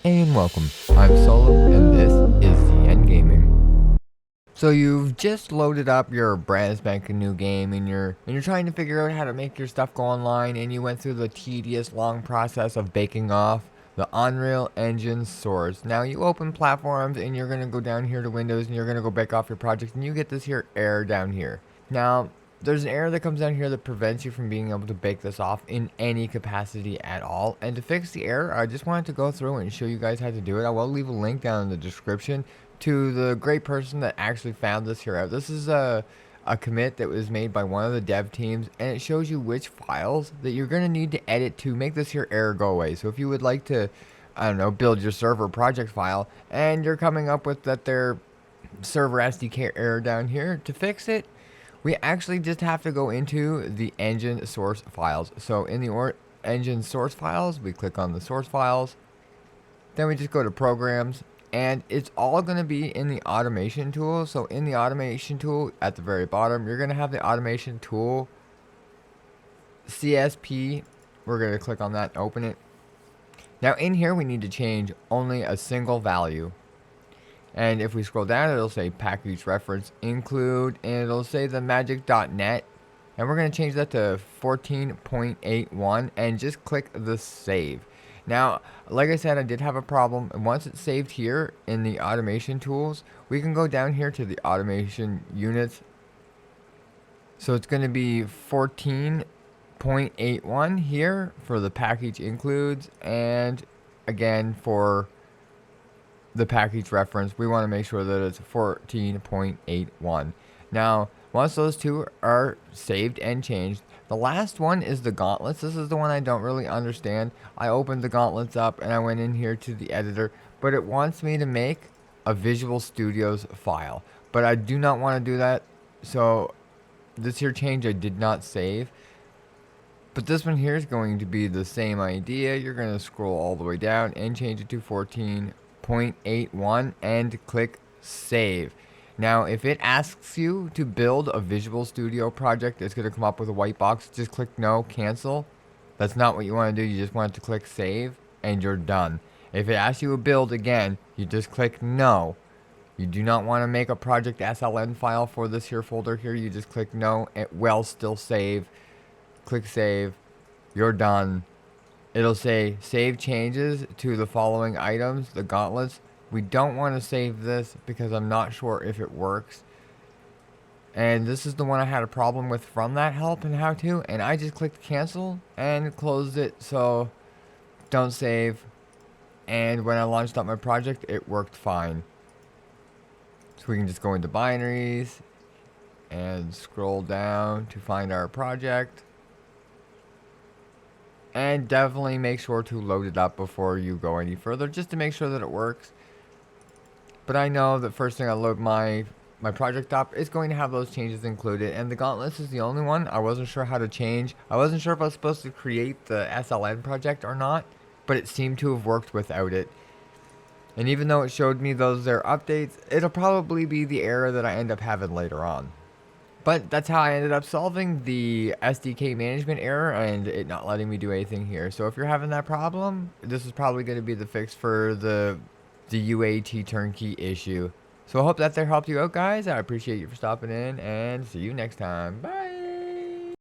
And welcome, I'm Solo, and this is the End Gaming. So you've just loaded up your brand spanking new game, and you're trying to figure out how to make your stuff go online, and you went through the tedious, long process of baking off the Unreal Engine source. Now you open platforms, and you're gonna go down here to Windows, and you're gonna go bake off your project, and you get this here error down here. Now there's an error that comes down here that prevents you from being able to bake this off in any capacity at all. And to fix the error, I just wanted to go through and show you guys how to do it. I will leave a link down in the description to the great person that actually found this here out. This is a commit that was made by one of the dev teams, and it shows you which files that you're going to need to edit to make this here error go away. So if you would like to, I don't know, build your server project file, and you're coming up with that their server SDK error down here, to fix it, we actually just have to go into the engine source files. So in the engine source files, we click on the source files, then we just go to programs, and it's all going to be in the automation tool. So in the automation tool at the very bottom, you're going to have the automation tool CSP. We're going to click on that and open it. Now in here we need to change only a single value. And if we scroll down, it'll say package reference include, and it'll say the magic.net. And we're going to change that to 14.81 and just click the save. Now, like I said, I did have a problem. And once it's saved here in the automation tools, we can go down here to the automation units. So it's going to be 14.81 here for the package includes, and again for the package reference, we want to make sure that it's 14.81. Now, once those two are saved and changed, the last one is the gauntlets. This is the one I don't really understand. I opened the gauntlets up and I went in here to the editor, but it wants me to make a Visual Studios file. But I do not want to do that, so this here change I did not save. But this one here is going to be the same idea. You're going to scroll all the way down and change it to 14.81 and click save. Now if it asks you to build a Visual Studio project, it's going to come up with a white box. Just click no, cancel. That's not what you want to do. You just want to click save and you're done. If it asks you to build again, you just click no. You do not want to make a project SLN file for this here folder here. You just click no. It will still save. Click save. You're done. It'll say save changes to the following items, the gauntlets. We don't want to save this because I'm not sure if it works. And this is the one I had a problem with from that help and how to. And I just clicked cancel and closed it. So don't save. And when I launched up my project, it worked fine. So we can just go into binaries and scroll down to find our project. And definitely make sure to load it up before you go any further, just to make sure that it works. But I know that first thing I load my project up is going to have those changes included. And the gauntlets is the only one I wasn't sure how to change. I wasn't sure if I was supposed to create the SLN project or not, but it seemed to have worked without it. And even though it showed me those there updates, it'll probably be the error that I end up having later on. But that's how I ended up solving the SDK management error and it not letting me do anything here. So if you're having that problem, this is probably going to be the fix for the UAT turnkey issue. So I hope that there helped you out, guys. I appreciate you for stopping in and see you next time. Bye.